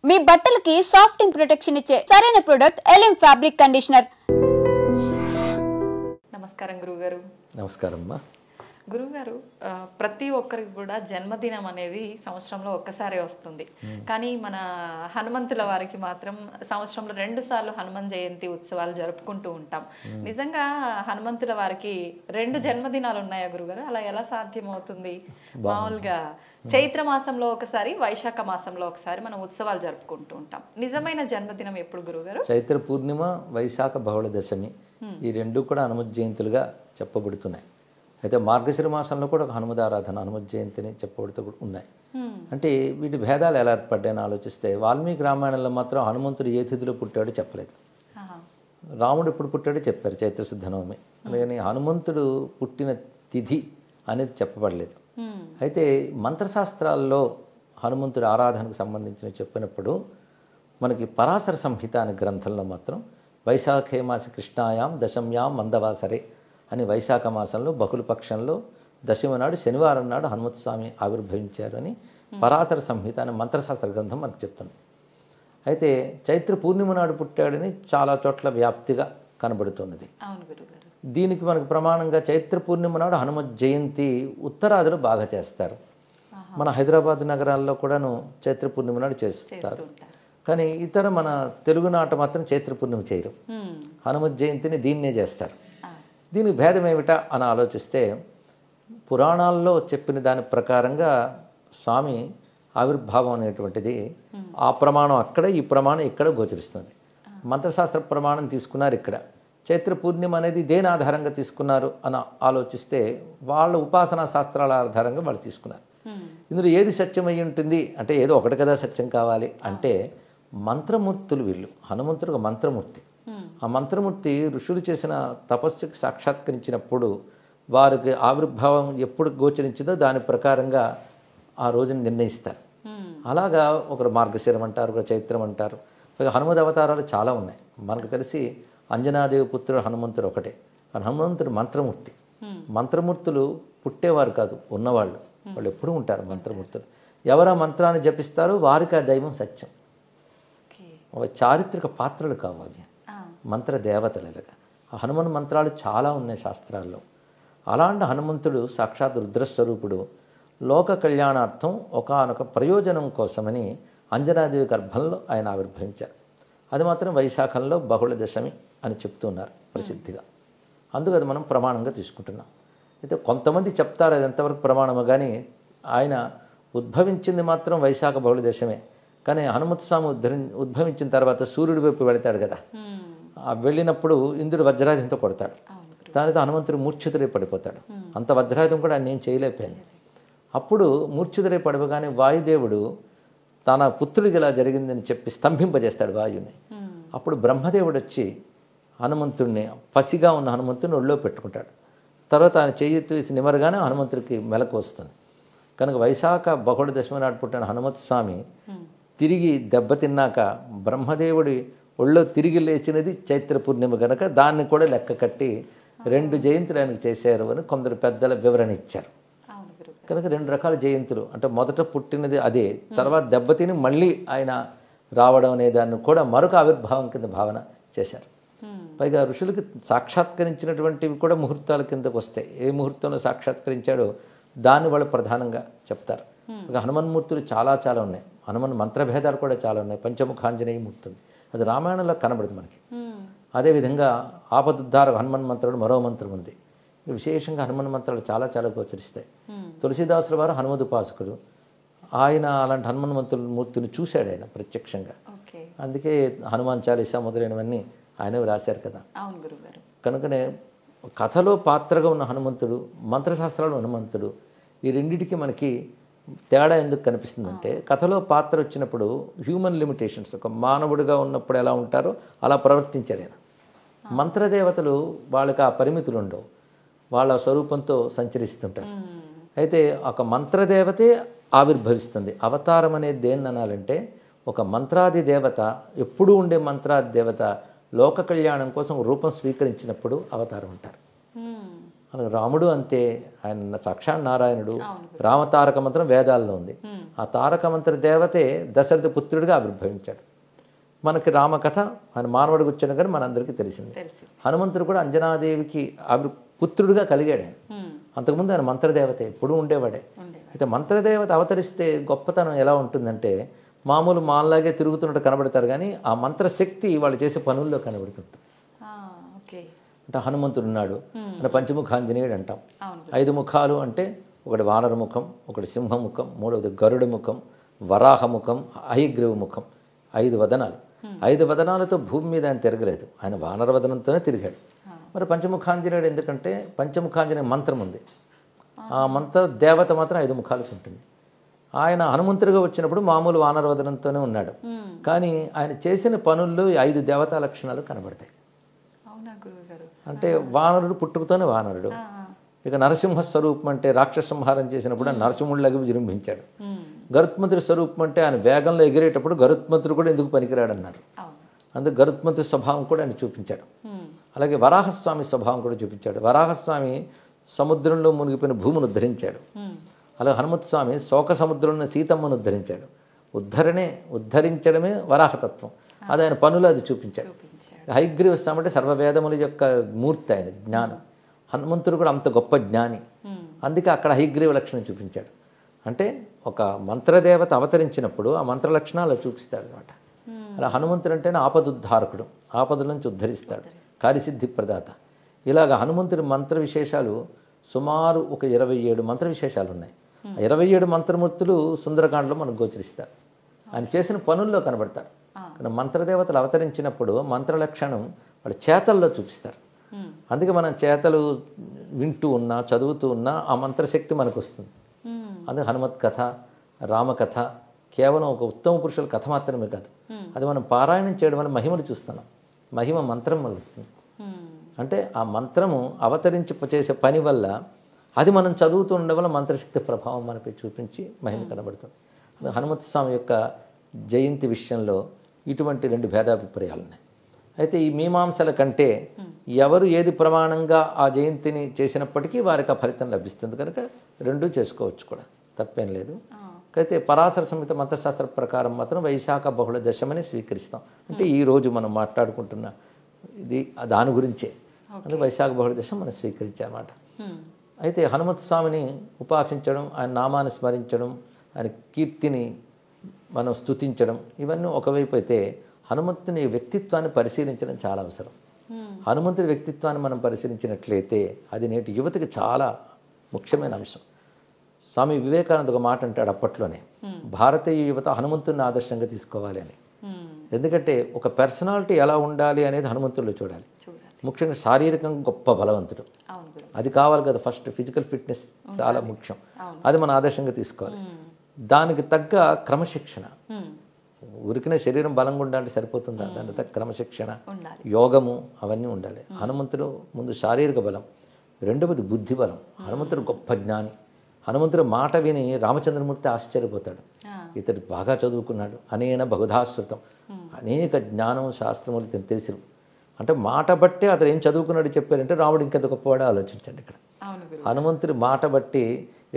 మీ బట్టలకి సాఫ్టింగ్ ప్రొటెక్షన్ ఇచ్చే సరైన ప్రొడక్ట్ ఎలిమ్ ఫ్యాబ్రిక్ కండిషనర్. నమస్కారం గురుగారు. నమస్కారం అమ్మా. గురుగారు, ప్రతి ఒక్కరికి కూడా జన్మదినం అనేది సంవత్సరంలో ఒక్కసారి వస్తుంది. కానీ మన హనుమంతుల వారికి మాత్రం సంవత్సరంలో 2 సార్లు హనుమాన్ జయంతి ఉత్సవాలు జరుపుకుంటూ ఉంటాం. నిజంగా హనుమంతుల వారికి 2 జన్మదినాలు ఉన్నాయా గురుగారు? అలా ఎలా సాధ్యం అవుతుంది? మామూలుగా చైత్ర మాసంలో ఒకసారి, వైశాఖ మాసంలో ఒకసారి మనం ఉత్సవాలు జరుపుకుంటూ ఉంటాం. నిజమైన జన్మదినం ఎప్పుడు గురుగారు? చైత్ర పూర్ణిమ, వైశాఖ బహుళ దశమి, ఈ 2 కూడా హనుమత్ జయంతులుగా చెప్పబడుతున్నాయి. అయితే మార్గశిర మాసంలో కూడా ఒక హనుమద్ ఆరాధన, హనుమత్ జయంతిని చెప్పబడుతూ ఉన్నాయి. అంటే వీటి భేదాలు ఎలా ఏర్పడ్డాయని ఆలోచిస్తే వాల్మీకి రామాయణంలో మాత్రం హనుమంతుడు ఏ తిథిలో పుట్టాడో చెప్పలేదు. రాముడు ఎప్పుడు పుట్టాడో చెప్పారు, చైత్రశుద్ధ నవమి. అలాగని హనుమంతుడు పుట్టిన తిథి అనేది చెప్పబడలేదు. అయితే మంత్రశాస్త్రాల్లో హనుమంతుడి ఆరాధనకు సంబంధించిన చెప్పినప్పుడు మనకి పరాశర సంహిత అనే గ్రంథంలో మాత్రం వైశాఖే మాసి కృష్ణాయాం దశమ్యాం మందవాసరే అని వైశాఖ మాసంలో బహుళ పక్షంలో దశమి నాడు శనివారం నాడు హనుమత్ స్వామి ఆవిర్భవించారు అని పరాశర సంహిత అనే మంత్రశాస్త్ర గ్రంథం మనకు చెప్తుంది. అయితే చైత్ర పూర్ణిమ నాడు పుట్టాడని చాలా చోట్ల వ్యాప్తిగా కనబడుతున్నది. దీనికి మనకు ప్రమాణంగా చైత్ర పూర్ణిమ నాడు హనుమత్ జయంతి ఉత్తరాదిలో బాగా చేస్తారు. మన హైదరాబాద్ నగరాల్లో కూడాను చైత్ర పూర్ణిమ నాడు చేస్తారు. కానీ ఇతర మన తెలుగునాట మాత్రం చైత్ర పూర్ణిమ చేయరు, హనుమత్ జయంతిని దీన్నే చేస్తారు. దీనికి భేదం ఏమిటా అని ఆలోచిస్తే పురాణాల్లో చెప్పిన దాని ప్రకారంగా స్వామి ఆవిర్భావం అనేటువంటిది ఆ ప్రమాణం అక్కడ, ఈ ప్రమాణం ఇక్కడ గోచరిస్తుంది. మంత్రశాస్త్ర ప్రమాణం తీసుకున్నారు ఇక్కడ. చైత్ర పూర్ణిమ అనేది దేని ఆధారంగా తీసుకున్నారు అని ఆలోచిస్తే వాళ్ళ ఉపాసనా శాస్త్రాల ఆధారంగా వాళ్ళు తీసుకున్నారు. ఇందులో ఏది సత్యమై ఉంటుంది అంటే ఏదో ఒకటి కదా సత్యం కావాలి అంటే మంత్రమూర్తులు వీళ్ళు. హనుమంతుడు ఒక మంత్రమూర్తి. ఆ మంత్రమూర్తి ఋషులు చేసిన తపస్సుకి సాక్షాత్కరించినప్పుడు వారికి ఆవిర్భావం ఎప్పుడు గోచరించిందో దాని ప్రకారంగా ఆ రోజుని నిర్ణయిస్తారు. అలాగా ఒకరు మార్గశిరం అంటారు, ఒకరు చైత్రం అంటారు. హనుమద్ అవతారాలు చాలా ఉన్నాయి. మనకు తెలిసి అంజనాదేవి పుత్రుడు హనుమంతుడు ఒకటే. కానీ హనుమంతుడు మంత్రమూర్తి. మంత్రమూర్తులు పుట్టేవారు కాదు, ఉన్నవాళ్ళు. వాళ్ళు ఎప్పుడూ ఉంటారు మంత్రమూర్తులు. ఎవరు ఆ మంత్రాన్ని జపిస్తారో వారికి ఆ దైవం సత్యం. చారిత్రక పాత్రలు కావాలి, మంత్ర దేవతలు. ఇలాగా ఆ హనుమన్ మంత్రాలు చాలా ఉన్నాయి శాస్త్రాల్లో. అలాంటి హనుమంతుడు సాక్షాత్ రుద్రస్వరూపుడు. లోక కళ్యాణార్థం ఒకానొక ప్రయోజనం కోసమని అంజనాదేవి గర్భంలో ఆయన ఆవిర్భవించారు. అది మాత్రం వైశాఖంలో బహుళ దశమి అని చెప్తున్నారు ప్రసిద్ధిగా. అందుకు అది మనం ప్రమాణంగా తీసుకుంటున్నాం. అయితే కొంతమంది చెప్తారు అది ఎంతవరకు ప్రమాణము, కానీ ఆయన ఉద్భవించింది మాత్రం వైశాఖ బహుళ దశమే. కానీ హనుమత్ స్వామి ఉద్భవించిన తర్వాత సూర్యుడి వైపు వెళతాడు కదా, వెళ్ళినప్పుడు ఇంద్రుడు వజ్రాయుధంతో కొడతాడు. దానితో హనుమంతుడు మూర్ఛితుడై పడిపోతాడు. అంత వజ్రాయుధం కూడా ఆయన ఏం చేయలేకపోయింది. అప్పుడు మూర్ఛితుడై పడిపోగానే వాయుదేవుడు తన పుత్రుడికి ఇలా జరిగిందని చెప్పి స్తంభింపజేస్తాడు వాయుని. అప్పుడు బ్రహ్మదేవుడు వచ్చి హనుమంతుడిని, పసిగా ఉన్న హనుమంతుడిని ఒళ్ళో పెట్టుకుంటాడు. తర్వాత ఆయన చెయ్యి తీసి నిమరగానే హనుమంతుడికి మెలకు వస్తుంది. కనుక వైశాఖ బహుళ దశమి నాడు పుట్టిన హనుమత్ స్వామి తిరిగి దెబ్బతిన్నాక బ్రహ్మదేవుడి ఒళ్ళో తిరిగి లేచినది చైత్ర పూర్ణిమ కనుక దాన్ని కూడా లెక్క కట్టి 2 జయంతులు ఆయనకు చేశారు అని కొందరు పెద్దల వివరణ ఇచ్చారు. కనుక 2 రకాల జయంతులు అంటే మొదట పుట్టినది అదే, తర్వాత దెబ్బతిని మళ్ళీ ఆయన రావడం అనే దాన్ని కూడా మరొక ఆవిర్భావం కింద భావన చేశారు. పైగా ఋషులకి సాక్షాత్కరించినటువంటివి కూడా ముహూర్తాల కిందకు వస్తాయి. ఏ ముహూర్తంలో సాక్షాత్కరించాడో దాన్ని వాళ్ళు ప్రధానంగా చెప్తారు. ఇక హనుమన్మూర్తులు చాలా చాలా ఉన్నాయి. హనుమన్ మంత్రభేదాలు కూడా చాలా ఉన్నాయి. పంచముఖాంజనేయ మూర్తి ఉంది, అది రామాయణంలో కనబడుతుంది మనకి. అదేవిధంగా ఆపదుద్ధార హనుమన్ మంత్రం మరో మంత్రం ఉంది. విశేషంగా హనుమన్ మంత్రాలు చాలా చాలా గోచరిస్తాయి. తులసీదాసుల వారు హనుమదుపాసకుడు. ఆయన అలాంటి హనుమన్ మూర్తిని చూశాడు ఆయన ప్రత్యక్షంగా. అందుకే హనుమాన్ చాలీసా మొదలైనవన్నీ ఆయనే రాశారు కదా. కనుకనే కథలో పాత్రగా ఉన్న హనుమంతుడు, మంత్రశాస్త్రాలు హనుమంతుడు, ఈ రెండింటికి మనకి తేడా ఎందుకు కనిపిస్తుందంటే కథలో పాత్ర వచ్చినప్పుడు హ్యూమన్ లిమిటేషన్స్, ఒక మానవుడిగా ఉన్నప్పుడు ఎలా ఉంటారో అలా ప్రవర్తించాడు ఆయన. మంత్రదేవతలు వాళ్ళకి ఆ పరిమితులు ఉండవు, వాళ్ళ స్వరూపంతో సంచరిస్తుంటారు. అయితే ఒక మంత్రదేవతే ఆవిర్భవిస్తుంది. అవతారం అనేది దేన్ని అనాలంటే ఒక మంత్రాది దేవత, ఎప్పుడూ ఉండే మంత్రాది దేవత లోక కళ్యాణం కోసం రూపం స్వీకరించినప్పుడు అవతారం అంటారు. అలాగే రాముడు అంతే, ఆయన సాక్షాత్ నారాయణుడు. రామతారక మంత్రం వేదాల్లో ఉంది. ఆ తారక మంత్ర దేవతే దశరథ పుత్రుడిగా ఆవిర్భవించాడు. మనకి రామకథ ఆయన మానవుడికి వచ్చిన కానీ మనందరికీ తెలిసింది. హనుమంతుడు కూడా అంజనాదేవికి పుత్రుడిగా కలిగాడు ఆయన. అంతకుముందు ఆయన మంత్రదేవత ఎప్పుడు ఉండేవాడే. అయితే మంత్రదేవత అవతరిస్తే గొప్పతనం ఎలా ఉంటుందంటే మామూలు మాల్లాగే తిరుగుతున్నట్టు కనబడతారు, కానీ ఆ మంత్రశక్తి వాళ్ళు చేసే పనుల్లో కనబడుతుంటుంది. అంటే హనుమంతుడు ఉన్నాడు అంటే పంచముఖాంజనేయుడు అంటాం. 5 ముఖాలు అంటే ఒకటి వానర ముఖం, ఒకటి సింహముఖం, మూడవది గరుడ ముఖం, వరాహ ముఖం, హయగ్రీవ ముఖం. 5 వదనాలు. 5 వదనాలతో భూమి మీద ఆయన తిరగలేదు, ఆయన వానర వదనంతోనే తిరిగాడు. మరి పంచముఖాంజనేయుడు ఎందుకంటే పంచముఖాంజనేయ మంత్రం ఉంది. ఆ మంత్ర దేవత మాత్రం 5 ముఖాలకు ఉంటుంది. ఆయన హనుమంతుడిగా వచ్చినప్పుడు మామూలు వానర వదనంతోనే ఉన్నాడు, కానీ ఆయన చేసిన పనుల్లో 5 దేవతా లక్షణాలు కనబడతాయి. అంటే వానరుడు పుట్టుకతోనే వానరుడు. ఇక నరసింహ స్వరూపం అంటే రాక్షస సంహారం చేసినప్పుడు ఆయన నరసింహుడిలాగా విజృంభించాడు. గరుత్మంతుడి స్వరూపం అంటే ఆయన వేగంలో ఎగిరేటప్పుడు గరుత్మంతుడు కూడా ఎందుకు పనికిరాడన్నారు. అందుకు గరుత్మంతుడి స్వభావం కూడా ఆయన చూపించాడు. అలాగే వరాహస్వామి స్వభావం కూడా చూపించాడు. వరాహస్వామి సముద్రంలో మునిగిపోయిన భూమిని ఉద్ధరించాడు. అలాగే హనుమత్ స్వామి శోక సముద్రంలో సీతమ్మను ఉద్ధరించాడు. ఉద్ధరించడమే వరాహతత్వం. అది ఆయన పనులు అది చూపించాడు. హయగ్రీవ స్వామి అంటే సర్వవేదముల యొక్క మూర్తి, ఆయన జ్ఞానం. హనుమంతుడు కూడా అంత గొప్ప జ్ఞాని, అందుకే అక్కడ హయగ్రీవ లక్షణం చూపించాడు. అంటే ఒక మంత్రదేవత అవతరించినప్పుడు ఆ మంత్ర లక్షణాలు చూపిస్తాడు అనమాట. అలా హనుమంతుడు అంటేనే ఆపదుద్ధారకుడు, ఆపదల నుంచి ఉద్ధరిస్తాడు, కార్యసిద్ధి ప్రదాత. ఇలాగ హనుమంతుడి మంత్ర విశేషాలు సుమారు ఒక 27 మంత్ర విశేషాలు ఉన్నాయి. 27 మంత్రమూర్తులు సుందరకాండలో మనకు గోచరిస్తారు, ఆయన చేసిన పనుల్లో కనబడతారు. కానీ మంత్రదేవతలు అవతరించినప్పుడు మంత్ర లక్షణం వాళ్ళ చేతల్లో చూపిస్తారు. అందుకే మనం చేతలు వింటూ ఉన్నా చదువుతూ ఉన్నా ఆ మంత్రశక్తి మనకు వస్తుంది. అందుకే హనుమత్ కథ, రామకథ కేవలం ఒక ఉత్తమ పురుషుల కథ మాత్రమే కాదు, అది మనం పారాయణం చేయడం వల్ల మహిమను చూస్తున్నాం. మహిమ మంత్రం వల్ల వస్తుంది. అంటే ఆ మంత్రము అవతరించి చేసే పని వల్ల అది మనం చదువుతూ ఉండడం వల్ల మంత్రశక్తి ప్రభావం మనపై చూపించి మహిమ కనబడుతుంది. హనుమత్ స్వామి యొక్క జయంతి విషయంలో ఇటువంటి 2 భేదాభిప్రాయాలు ఉన్నాయి. అయితే ఈ మీమాంసల కంటే ఎవరు ఏది ప్రమాణంగా ఆ జయంతిని చేసినప్పటికీ వారికి ఆ ఫలితం లభిస్తుంది కనుక 2 చేసుకోవచ్చు కూడా, తప్పేం లేదు. అయితే పరాశర సంహిత మంత్రశాస్త్ర ప్రకారం మాత్రం వైశాఖ బహుళ దశమని స్వీకరిస్తాం. అంటే ఈరోజు మనం మాట్లాడుకుంటున్న ఇది దాని గురించే, అందుకే వైశాఖ బహుళ దశం మనం స్వీకరించామన్నమాట. అయితే హనుమత్ స్వామిని ఉపాసించడం, ఆయన నామాన్ని స్మరించడం, ఆయన కీర్తిని మనం స్తుతించడం, ఇవన్నీ ఒకవైపు అయితే హనుమంతుని వ్యక్తిత్వాన్ని పరిశీలించడం చాలా అవసరం. హనుమంతుడి వ్యక్తిత్వాన్ని మనం పరిశీలించినట్లయితే అది నేటి యువతకి చాలా ముఖ్యమైన అంశం. స్వామి వివేకానంద ఒక మాట అంటాడు అప్పట్లోనే, భారతీయ యువత హనుమంతుడిని ఆదర్శంగా తీసుకోవాలి అని. ఎందుకంటే ఒక పర్సనాలిటీ ఎలా ఉండాలి అనేది హనుమంతుడిలో చూడాలి. ముఖ్యంగా శారీరకంగా గొప్ప బలవంతుడు, అది కావాలి కదా. ఫస్ట్ ఫిజికల్ ఫిట్నెస్ చాలా ముఖ్యం, అది మనం ఆదర్శంగా తీసుకోవాలి. దానికి తగ్గ క్రమశిక్షణ, ఉరికిన శరీరం బలంగా ఉండాలంటే సరిపోతుందా, దానికి తగ్గ క్రమశిక్షణ, యోగము అవన్నీ ఉండాలి. హనుమంతుడు ముందు శారీరక బలం, రెండవది బుద్ధి బలం. హనుమంతుడు గొప్ప జ్ఞాని. హనుమంతుడు మాట విని రామచంద్రమూర్తి ఆశ్చర్యపోతాడు, ఇతడు బాగా చదువుకున్నాడు, అనేన బహుధాశ్రుతం, అనేక జ్ఞానం శాస్త్రములు తెలిసి. అంటే మాట బట్టే అతను ఏం చదువుకున్నాడు చెప్పారంటే రాముడు ఇంకెంత గొప్పవాడో ఆలోచించండి. ఇక్కడ హనుమంతుడి మాట బట్టి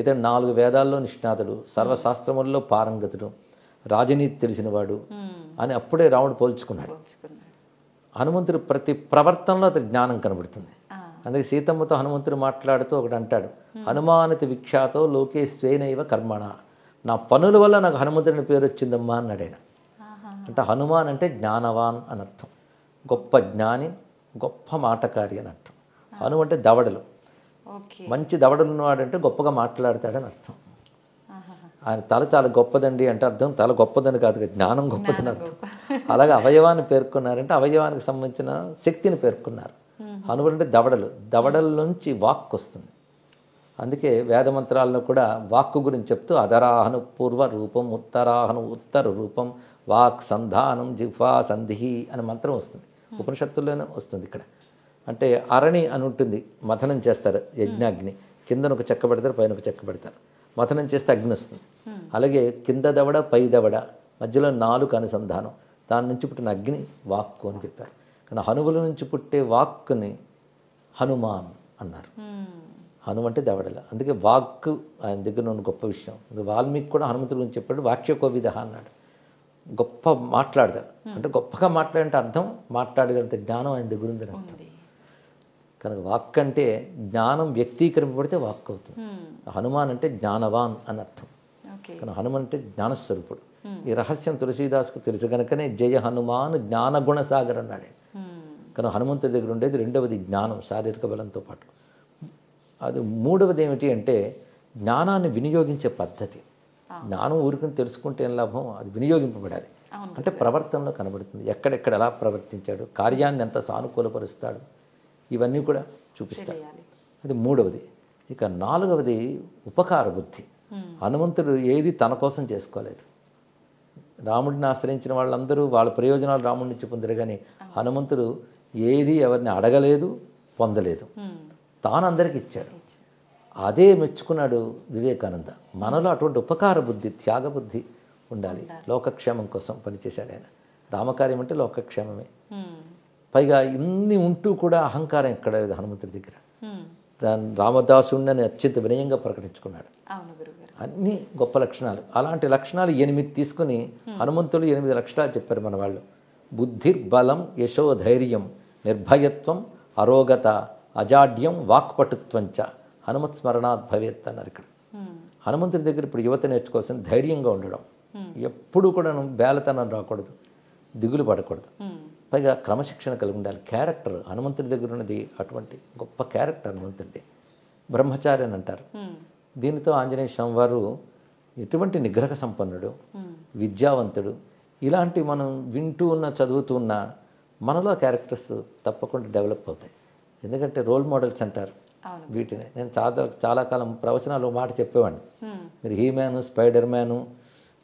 ఇతడు 4 వేదాల్లో నిష్ణాతుడు, సర్వశాస్త్రములలో పారంగతుడు, రాజనీతి తెలిసినవాడు అని అప్పుడే రాముడు పోల్చుకున్నాడు. హనుమంతుడు ప్రతి ప్రవర్తనలో అతని జ్ఞానం కనబడుతుంది. అందుకే సీతమ్మతో హనుమంతుడు మాట్లాడుతూ ఒకటి అంటాడు, హనుమానతి విఖ్యాతో లోకే స్వేనైవ కర్మణ, నా పనుల వల్ల నాకు హనుమంతుడిని పేరు వచ్చిందమ్మా అన్నాడు ఆయన. అంటే హనుమాన్ అంటే జ్ఞానవాన్ అని అర్థం, గొప్ప జ్ఞాని, గొప్ప మాటకారి అని అర్థం. హను అంటే దవడలు, మంచి దవడలు ఉన్నవాడంటే గొప్పగా మాట్లాడతాడని అర్థం. ఆయన తల చాలా గొప్పదండి అంటే అర్థం తల గొప్పదని కాదు, జ్ఞానం గొప్పదని అర్థం. అలాగే అవయవాన్ని పేర్కొన్నారంటే అవయవానికి సంబంధించిన శక్తిని పేర్కొన్నారు. హనుమంతుడు అంటే దవడలు, దవడల నుంచి వాక్ వస్తుంది. అందుకే వేదమంత్రాల్లో కూడా వాక్కు గురించి చెప్తూ అధరాహను పూర్వ రూపం, ఉత్తరాహను ఉత్తర రూపం, వాక్ సంధానం జిహ్వా సంధి అనే మంత్రం వస్తుంది. ఉపనిషత్తుల్లోనే వస్తుంది. ఇక్కడ అంటే అరణి అని ఉంటుంది, మథనం చేస్తారు యజ్ఞాగ్ని, కిందన ఒక చెక్క పెడతారు, పైన ఒక చెక్క పెడతారు, మథనం చేస్తే అగ్ని వస్తుంది. అలాగే కింద దవడ పై దవడ మధ్యలో 4 అనుసంధానం, దాని నుంచి పుట్టిన అగ్ని వాక్కు అని చెప్పారు. కానీ హనువుల నుంచి పుట్టే వాక్కుని హనుమాన్ అన్నారు. హనుమంటే దవడల. అందుకే వాక్ ఆయన దగ్గర ఉన్న గొప్ప విషయం. వాల్మీకి కూడా హనుమంతుడి గురించి చెప్పాడు, వాక్యకోవిద అన్నాడు. గొప్ప మాట్లాడతారు, అంటే గొప్పగా మాట్లాడంటే అర్థం మాట్లాడగలిగితే జ్ఞానం ఆయన దగ్గర ఉంది. కనుక వాక్ అంటే జ్ఞానం వ్యక్తీకరింపబడితే వాక్ అవుతుంది. హనుమాన్ అంటే జ్ఞానవాన్ అని అర్థం. కానీ హనుమాన్ అంటే జ్ఞానస్వరూపుడు. ఈ రహస్యం తులసీదాసుకు తెలుసు కనుకనే జయ హనుమాన్ జ్ఞానగుణ సాగర్ అన్నాడే. కానీ హనుమంతుడి దగ్గర ఉండేది రెండవది జ్ఞానం, శారీరక బలంతో పాటు. అది మూడవది ఏమిటి అంటే జ్ఞానాన్ని వినియోగించే పద్ధతి. జ్ఞానం ఊరికి తెలుసుకుంటే ఏం లాభం, అది వినియోగింపబడాలి. అంటే ప్రవర్తనలో కనబడుతుంది, ఎక్కడెక్కడ ఎలా ప్రవర్తించాడు, కార్యాన్ని ఎంత సానుకూలపరుస్తాడు, ఇవన్నీ కూడా చూపిస్తాడు. అది మూడవది. ఇక నాలుగవది ఉపకార బుద్ధి. హనుమంతుడు ఏది తన కోసం చేసుకోలేదు. రాముడిని ఆశ్రయించిన వాళ్ళందరూ వాళ్ళ ప్రయోజనాలు రాముడి నుంచి పొందారు, కానీ హనుమంతుడు ఏది ఎవరిని అడగలేదు, పొందలేదు, తాను అందరికి ఇచ్చాడు. అదే మెచ్చుకున్నాడు వివేకానంద. మనలో అటువంటి ఉపకార బుద్ధి, త్యాగ బుద్ధి ఉండాలి. లోకక్షేమం కోసం పనిచేశాడు ఆయన. రామకార్యం అంటే లోకక్షేమమే. పైగా ఇన్ని ఉంటూ కూడా అహంకారం ఎక్కడ లేదు హనుమంతుడి దగ్గర. దాన్ని రామదాసుడిని అని అత్యంత వినయంగా ప్రకటించుకున్నాడు. అన్ని గొప్ప లక్షణాలు. అలాంటి లక్షణాలు 8 తీసుకుని హనుమంతుడు 8 లక్షణాలు చెప్పారు మన వాళ్ళు. బుద్ధిర్బలం, యశోధైర్యం, నిర్భయత్వం, అరోగత, అజాడ్యం, వాక్పటుత్వంచ హనుమత్ స్మరణాత్ భవేత్ అన్నారు ఇక్కడ. హనుమంతుడి దగ్గర ఇప్పుడు యువత నేర్చుకోవాల్సిన ధైర్యంగా ఉండడం, ఎప్పుడు కూడా బేలతనం రాకూడదు, దిగులు పడకూడదు, పైగా క్రమశిక్షణ కలిగి ఉండాలి. క్యారెక్టర్ హనుమంతుడి దగ్గర ఉన్నది అటువంటి గొప్ప క్యారెక్టర్ హనుమంతుడిది. బ్రహ్మచారి అని అంటారు. దీనితో ఆంజనేయ స్వామి వారు ఎటువంటి నిగ్రహ సంపన్నుడు, విద్యావంతుడు, ఇలాంటి మనం వింటూ ఉన్న చదువుతూ ఉన్న మనలో క్యారెక్టర్స్ తప్పకుండా డెవలప్ అవుతాయి. ఎందుకంటే రోల్ మోడల్స్ అంటారు వీటిని. నేను చాలా కాలం ప్రవచనాలు మాట చెప్పేవాడిని. మీరు he man, spider man,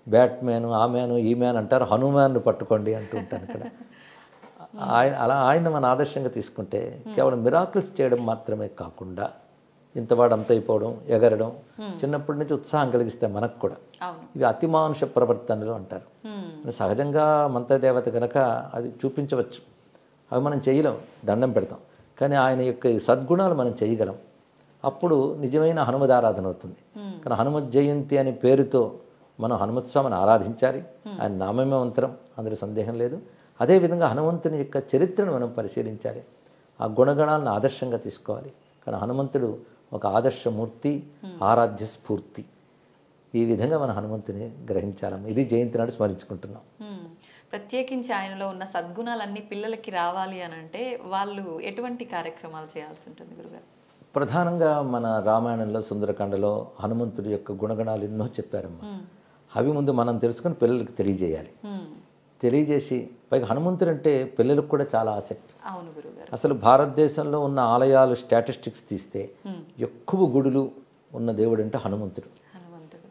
bat man, ఆ మ్యాను, ఈ మ్యాన్ అంటారు, హనుమాన్ను పట్టుకోండి అంటూ ఉంటాను ఇక్కడ. ఆయన మన ఆదర్శంగా తీసుకుంటే కేవలం మిరాకిల్స్ చేయడం మాత్రమే కాకుండా ఇంతవాడు అంత అయిపోవడం, ఎగరడం, చిన్నప్పటి నుంచి ఉత్సాహం కలిగిస్తే మనకు కూడా. ఇవి అతిమానుష ప్రవర్తనలు అంటారు. సహజంగా మంత్రదేవత కనుక అది చూపించవచ్చు, అవి మనం చేయలేం, దండం పెడతాం. కానీ ఆయన యొక్క సద్గుణాలు మనం చేయగలం. అప్పుడు నిజమైన హనుమదారాధన అవుతుంది. కానీ హనుమత్ జయంతి అనే పేరుతో మనం హనుమత్ స్వామిని ఆరాధించాలి. ఆయన నామమే మంత్రం, అందులో సందేహం లేదు. అదేవిధంగా హనుమంతుని యొక్క చరిత్రను మనం పరిశీలించాలి, ఆ గుణగణాలను ఆదర్శంగా తీసుకోవాలి. కానీ హనుమంతుడు ఒక ఆదర్శమూర్తి, ఆరాధ్య స్ఫూర్తి. ఈ విధంగా మన హనుమంతుని గ్రహించాలమ్మ. ఇది జయంతి నాడు స్మరించుకుంటున్నాం. ప్రత్యేకించి ఆయనలో ఉన్న సద్గుణాలన్నీ పిల్లలకి రావాలి అని అంటే వాళ్ళు ఎటువంటి కార్యక్రమాలు చేయాల్సి ఉంటుంది గురుగారు? ప్రధానంగా మన రామాయణంలో సుందరకాండలో హనుమంతుడి యొక్క గుణగణాలు ఎన్నో చెప్పారమ్మా. అవి ముందు మనం తెలుసుకొని పిల్లలకి తెలియజేయాలి. తెలియజేసి పైగా హనుమంతుడు అంటే పిల్లలకు కూడా చాలా ఆసక్తి. అవును గురుగారు. అసలు భారతదేశంలో ఉన్న ఆలయాలు స్టాటిస్టిక్స్ తీస్తే ఎక్కువ గుడులు ఉన్న దేవుడు అంటే హనుమంతుడు.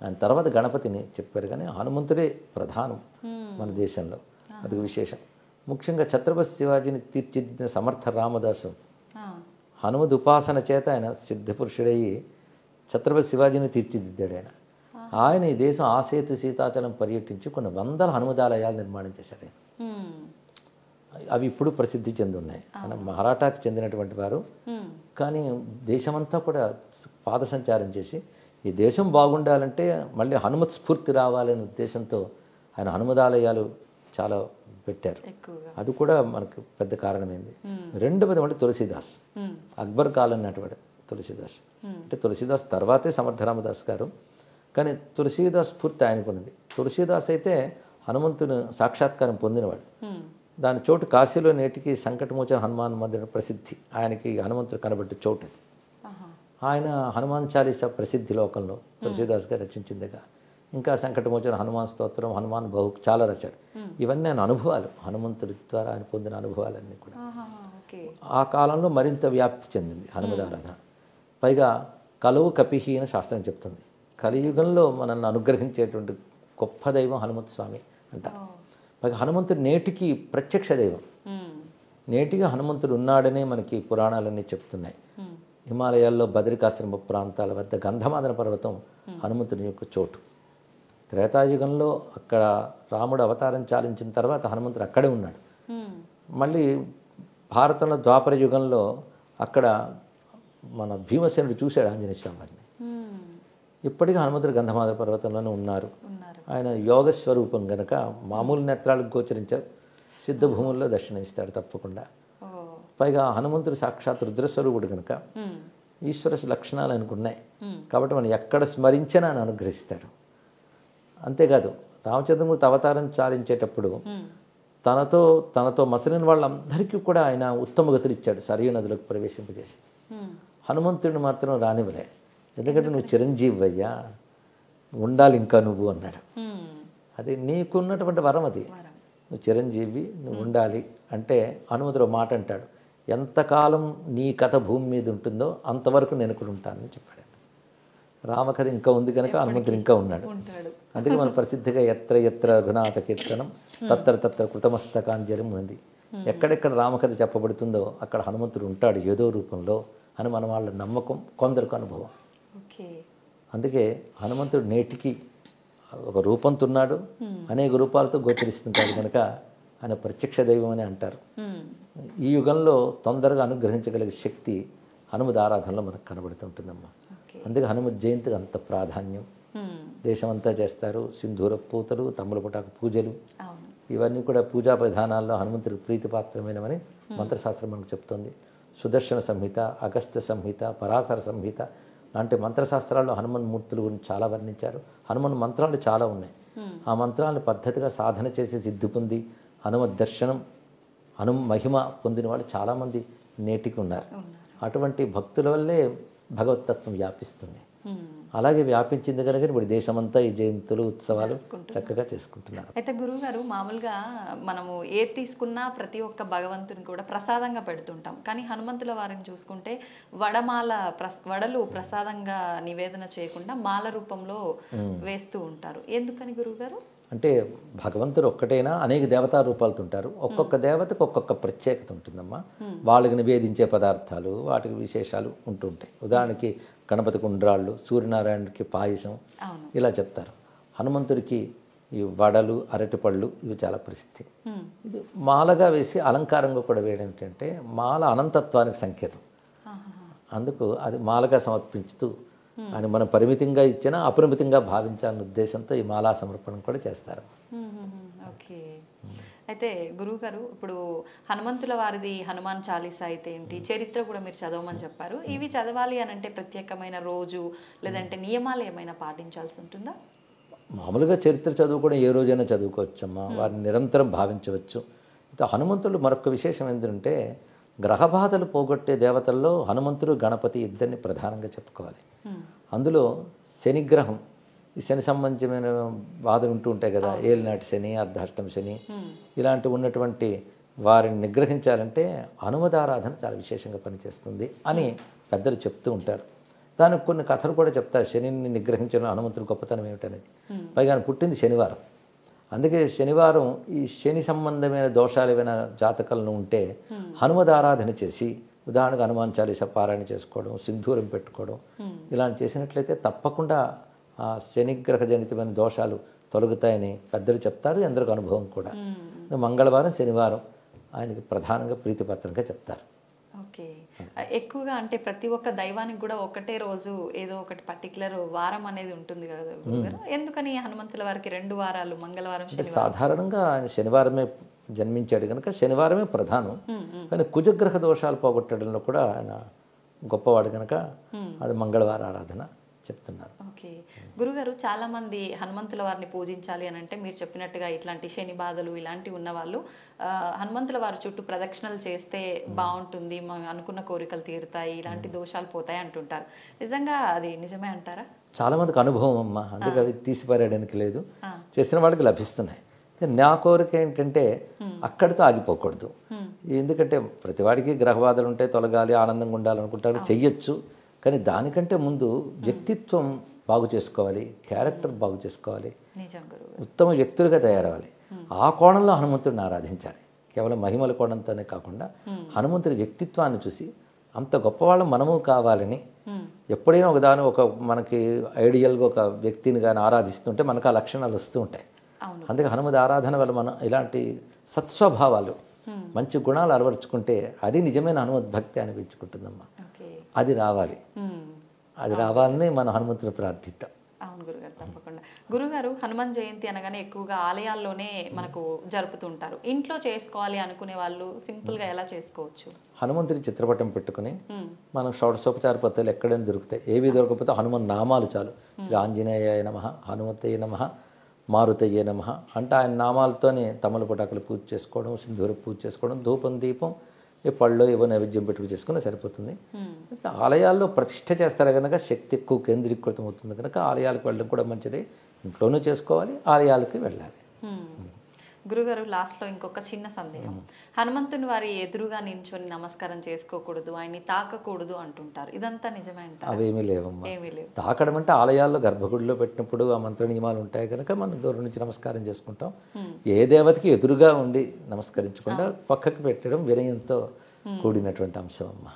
ఆయన తర్వాత గణపతిని చెప్పారు, కానీ హనుమంతుడే ప్రధానం మన దేశంలో. అది విశేషం. ముఖ్యంగా ఛత్రపతి శివాజీని తీర్చిదిద్దిన సమర్థ రామదాసు హనుమద్ ఉపాసన చేత ఆయన సిద్ధపురుషుడయ్యి ఛత్రపతి శివాజీని తీర్చిదిద్దాడు. ఆయన ఈ దేశం ఆసేతు సీతాచలం పర్యటించి కొన్ని వందల హనుమదాలయాలు నిర్మాణం చేశారు. అవి ఇప్పుడు ప్రసిద్ధి చెంది ఉన్నాయి. ఆయన మహారాఠాకి చెందినటువంటి వారు, కానీ దేశమంతా కూడా పాద సంచారం చేసి ఈ దేశం బాగుండాలంటే మళ్ళీ హనుమత్ స్ఫూర్తి రావాలనే ఉద్దేశంతో ఆయన హనుమదాలయాలు చాలా పెట్టారు. అది కూడా మనకు పెద్ద కారణమైంది. రెండవది అంటే తులసీదాస్, అక్బర్ కాలం నాటివాడు తులసీదాస్. అంటే తులసీదాస్ తర్వాతే సమర్థ రామదాస్ గారు, కానీ తులసీదాస్ స్ఫూర్తి ఆయనకున్నది. తులసీదాస్ అయితే హనుమంతుని సాక్షాత్కారం పొందినవాడు. దాని చోటు కాశీలో నేటికి సంకటమోచన హనుమాన్ మందిరం ప్రసిద్ధి. ఆయనకి హనుమంతుడు కనబడ్డ చోటు. ఆయన హనుమాన్ చాలీసా ప్రసిద్ధి లోకంలో తులసీదాస్ గారు రచించిందిగా. ఇంకా సంకటమోచన హనుమాన్ స్తోత్రం, హనుమాన్ బహు చాలా రచాడు. ఇవన్నీ ఆయన అనుభవాలు, హనుమంతుడి ద్వారా ఆయన పొందిన అనుభవాలన్నీ కూడా. ఆ కాలంలో మరింత వ్యాప్తి చెందింది హనుమదారాధన. పైగా కలువు కపిహి అని శాస్త్రం చెప్తుంది. కలియుగంలో మనల్ని అనుగ్రహించేటువంటి గొప్ప దైవం హనుమంత స్వామి అంటారు. పైగా హనుమంతుడు నేటికి ప్రత్యక్ష దైవం. నేటిగా హనుమంతుడు ఉన్నాడనే మనకి పురాణాలన్నీ చెప్తున్నాయి. హిమాలయాల్లో బద్రికాశ్రమ ప్రాంతాల వద్ద గంధమాదన పర్వతం హనుమంతుని యొక్క చోటు. త్రేతాయుగంలో అక్కడ రాముడు అవతారం చాలించిన తర్వాత హనుమంతుడు అక్కడే ఉన్నాడు. మళ్ళీ భారతంలో ద్వాపర యుగంలో అక్కడ మన భీమసేనుడు చూశాడు ఆంజనేయ స్వామి వారిని. ఇప్పటికీ హనుమంతుడు గంధమాదన పర్వతంలోనే ఉన్నారు. ఆయన యోగ స్వరూపం గనక మామూలు నేత్రాలకు గోచరించారు, సిద్ధ భూముల్లో దర్శనమిస్తాడు తప్పకుండా. పైగా హనుమంతుడు సాక్షాత్ రుద్రస్వరూపుడు కనుక ఈశ్వర లక్షణాలు అనుకున్నాయి కాబట్టి మనం ఎక్కడ స్మరించినా ఆయన అనుగ్రహిస్తాడు. అంతేకాదు రామచంద్రమూర్తి అవతారం చాలించేటప్పుడు తనతో మసలిన వాళ్ళందరికీ కూడా ఆయన ఉత్తమ గతులు ఇచ్చాడు, సరియు నదిలోకి ప్రవేశింపజేసి. హనుమంతుడిని మాత్రం రానివ్వలే, ఎందుకంటే నువ్వు చిరంజీవి అయ్యా, ఉండాలి ఇంకా నువ్వు అన్నాడు. అది నీకున్నటువంటి వరం, అది నువ్వు చిరంజీవి, నువ్వు ఉండాలి అంటే హనుమంతుడు మాట అంటాడు, ఎంతకాలం నీ కథ భూమి మీద ఉంటుందో అంతవరకు నేను కూడా ఉంటానని చెప్పాడు. రామకథ ఇంకా ఉంది కనుక హనుమంతుడు ఇంకా ఉన్నాడు. అందుకే మన ప్రసిద్ధిగా ఎత్ర ఎత్ర రఘునాథ కీర్తనం తత్ర తత్ర కృతమస్తకాంజలి ఉంది. ఎక్కడెక్కడ రామకథ చెప్పబడుతుందో అక్కడ హనుమంతుడు ఉంటాడు ఏదో రూపంలో అని మన వాళ్ళ నమ్మకం, కొందరికి అనుభవం. అందుకే హనుమంతుడు నేటికి ఒక రూపంతో ఉన్నాడు, అనేక రూపాలతో గోచరిస్తుంటాడు కనుక ఆయన ప్రత్యక్ష దైవం అని అంటారు. ఈ యుగంలో తొందరగా అనుగ్రహించగలిగే శక్తి హనుమద్ ఆరాధనలో మనకు కనబడుతుంటుందమ్మా. అందుకే హనుమత్ జయంతికి అంత ప్రాధాన్యం. దేశమంతా చేస్తారు, సింధూర పూతలు, తమ్ముల పుటాకు పూజలు, ఇవన్నీ కూడా పూజా విధానాల్లో హనుమంతుడికి ప్రీతిపాత్రమైనవని మంత్రశాస్త్రం మనకు చెప్తోంది. సుదర్శన సంహిత, అగస్త్య సంహిత, పరాశర సంహిత లాంటి మంత్రశాస్త్రాల్లో హనుమన్ మూర్తుల గురించి చాలా వర్ణించారు. హనుమన్ మంత్రాలు చాలా ఉన్నాయి. ఆ మంత్రాలను పద్ధతిగా సాధన చేసి సిద్ధి పొంది హనుమద్ దర్శనం, మహిమ పొందిన వాళ్ళు చాలామంది నేటికి ఉన్నారు. అటువంటి భక్తుల వల్లే భగవతత్వం వ్యాపిస్తుంది. అలాగే వ్యాపించింది కనుక ఇప్పుడు దేశమంతా ఈ జయంతులు, ఉత్సవాలు చక్కగా చేసుకుంటున్నారు. అయితే గురువు గారు, మామూలుగా మనము ఏది తీసుకున్నా ప్రతి ఒక్క భగవంతుని కూడా ప్రసాదంగా పెడుతుంటాం. కానీ హనుమంతుల వారిని చూసుకుంటే వడలు ప్రసాదంగా నివేదన చేయకుండా మాల రూపంలో వేస్తూ ఉంటారు. ఎందుకని గురువు గారు? అంటే భగవంతుడు ఒక్కటైనా అనేక దేవతా రూపాలతో ఉంటారు. ఒక్కొక్క దేవతకు ఒక్కొక్క ప్రత్యేకత ఉంటుందమ్మా. వాళ్ళకి నివేదించే పదార్థాలు, వాటికి విశేషాలు ఉంటుంటాయి. ఉదాహరణకి గణపతికి ఉండ్రాళ్ళు, సూర్యనారాయణకి పాయసం, ఇలా చెప్తారు. హనుమంతుడికి ఈ వడలు, అరటిపళ్ళు ఇవి చాలా ప్రసిద్ధి. ఇది మాలగా వేసి అలంకారంగా కూడా వేయడం ఏంటంటే మాల అనంతత్వానికి సంకేతం. అందుకు అది మాలగా సమర్పించుతూ అని మనం పరిమితంగా ఇచ్చినా అపరిమితంగా భావించాలనే ఉద్దేశంతో ఈ మాలా సమర్పణం కూడా చేస్తారు. ఓకే. అయితే గురువు గారు, ఇప్పుడు హనుమంతుల వారిది హనుమాన్ చాలీసా అయితే ఏంటి, చరిత్ర కూడా మీరు చదవమని చెప్పారు. ఇవి చదవాలి అని అంటే ప్రత్యేకమైన రోజు లేదంటే నియమాలు ఏమైనా పాటించాల్సి ఉంటుందా? మామూలుగా చరిత్ర చదువుకోవడం ఏ రోజైనా చదువుకోవచ్చమ్మా, వారిని నిరంతరం భావించవచ్చు. అయితే హనుమంతుడు మరొక విశేషం ఏంటంటే గ్రహబాధలు పోగొట్టే దేవతల్లో హనుమంతుడు, గణపతి ఇద్దరిని ప్రధానంగా చెప్పుకోవాలి. అందులో శనిగ్రహం, ఈ శని సంబంధించిన బాధలు ఉంటూ ఉంటాయి కదా, ఏలినాటి శని, అర్ధాష్టమి శని, ఇలాంటివి ఉన్నటువంటి వారిని నిగ్రహించాలంటే హనుమదారాధన చాలా విశేషంగా పనిచేస్తుంది అని పెద్దలు చెప్తూ ఉంటారు. దానికి కొన్ని కథలు కూడా చెప్తారు, శనిని నిగ్రహించడం హనుమంతుడి గొప్పతనం ఏమిటనేది. పైగా పుట్టింది శనివారం. అందుకే శనివారం ఈ శని సంబంధమైన దోషాలు ఏమైనా జాతకాలను ఉంటే హనుమదారాధన చేసి, ఉదాహరణకు హనుమాన్ చాలీసా పారాయణ చేసుకోవడం, సింధూరం పెట్టుకోవడం, ఇలాంటి చేసినట్లయితే తప్పకుండా ఆ శనిగ్రహ జనితమైన దోషాలు తొలగుతాయని పెద్దలు చెప్తారు. ఎందరికి అనుభవం కూడా. మంగళవారం, శనివారం ఆయనకి ప్రధానంగా ప్రీతిపత్రంగా చెప్తారు. ఓకే. ఎక్కువగా అంటే ప్రతి ఒక్క దైవానికి కూడా ఒకటే రోజు ఏదో ఒకటి పర్టికులర్ వారం అనేది ఉంటుంది కదా, ఎందుకని హనుమంతుల వారికి 2 వారాలు, మంగళవారం, శనివారం? సాధారణంగా ఆయన శనివారమే జన్మించాడు కనుక శనివారమే ప్రధానం. కానీ కుజగ్రహ దోషాలు పోగొట్టడంలో కూడా ఆయన గొప్పవాడు కనుక అది మంగళవారం ఆరాధన చెప్తున్నారు. ఓకే. గురుగారు, చాలా మంది హనుమంతుల వారిని పూజించాలి అని అంటే మీరు చెప్పినట్టుగా ఇట్లాంటి శని బాధలు ఇలాంటివి ఉన్న వాళ్ళు హనుమంతుల వారి చుట్టూ ప్రదక్షిణలు చేస్తే బాగుంటుంది, అనుకున్న కోరికలు తీరుతాయి, ఇలాంటి దోషాలు పోతాయి అంటుంటారు. నిజంగా అది నిజమే అంటారా? చాలా మందికి అనుభవం అమ్మ, అందుకే అవి తీసిపారేయడానికి లేదు, చేసిన వాళ్ళకి లభిస్తున్నాయి. నా కోరిక ఏంటంటే అక్కడితో ఆగిపోకూడదు. ఎందుకంటే ప్రతివాడికి గ్రహబాధలు ఉంటే తొలగాలి, ఆనందంగా ఉండాలనుకుంటారు, చెయ్యొచ్చు. కానీ దానికంటే ముందు వ్యక్తిత్వం బాగు చేసుకోవాలి, క్యారెక్టర్ బాగు చేసుకోవాలి, ఉత్తమ వ్యక్తులుగా తయారవ్వాలి. ఆ కోణంలో హనుమంతుడిని ఆరాధించాలి. కేవలం మహిమల కోణంతోనే కాకుండా హనుమంతుడి వ్యక్తిత్వాన్ని చూసి అంత గొప్పవాళ్ళం మనము కావాలని, ఎప్పుడైనా ఒక మనకి ఐడియల్గా ఒక వ్యక్తిని కానీ ఆరాధిస్తుంటే మనకు ఆ లక్షణాలు వస్తూ ఉంటాయి. అందుకే హనుమద్ ఆరాధన వల్ల మనం ఇలాంటి సత్స్వభావాలు, మంచి గుణాలు అలవరుచుకుంటే అది నిజమైన హనుమద్భక్తి అనిపించుకుంటుందమ్మా. అది రావాలి. అది రావాలని మనం హనుమంతుని ప్రార్థిద్దాం. అవును గురుగారు, తప్పకుండా. గురుగారు, హనుమాన్ జయంతి అనగానే ఎక్కువగా ఆలయాల్లోనే మనకు జరుపుతుంటారు. ఇంట్లో చేసుకోవాలి అనుకునే వాళ్ళు సింపుల్గా ఎలా చేసుకోవచ్చు? హనుమంతుడి చిత్రపటం పెట్టుకుని మనం షోడశోపచార పత్రాలు ఎక్కడైనా దొరుకుతాయి. ఏవి దొరకకపోతే హనుమాన్ నామాలు చాలు. శ్రీ ఆంజనేయాయ నమః, హనుమతయ్య నమః, మారుతయ్య నమః అంటే ఆయన నామాలతోనే తమలపటాకులు పూజ చేసుకోవడం, సింధూర పూజ చేసుకోవడం, ధూపం దీపం ఈ పళ్ళు ఏవో నైవేద్యం పెట్టుకు చేసుకుని సరిపోతుంది. ఆలయాల్లో ప్రతిష్ఠ చేస్తారు కనుక శక్తి ఎక్కువ కేంద్రీకృతం అవుతుంది కనుక ఆలయాలకు వెళ్ళడం కూడా మంచిది. ఇంట్లోనూ చేసుకోవాలి, ఆలయాలకి వెళ్ళాలి. గురుగారు, లాస్ట్లో ఇంకొక చిన్న సందేహం. హనుమంతుని వారి ఎదురుగా నించొని నమస్కారం చేసుకోకూడదు, ఆయన్ని తాకకూడదు అంటుంటారు. ఇదంతా నిజమే అంటారా? అవేమీ లేవమ్మా. ఏమీ లేవు. తాకడం అంటే ఆలయాల్లో గర్భగుడిలో పెట్టినప్పుడు ఆ మంత్ర నియమాలు ఉంటాయి కనుక మనం దూరం నుంచి నమస్కారం చేసుకుంటాం. ఏ దేవతకి ఎదురుగా ఉండి నమస్కరించకుండా పక్కకి పెట్టడం వినయంతో కూడినటువంటి అంశం అమ్మా.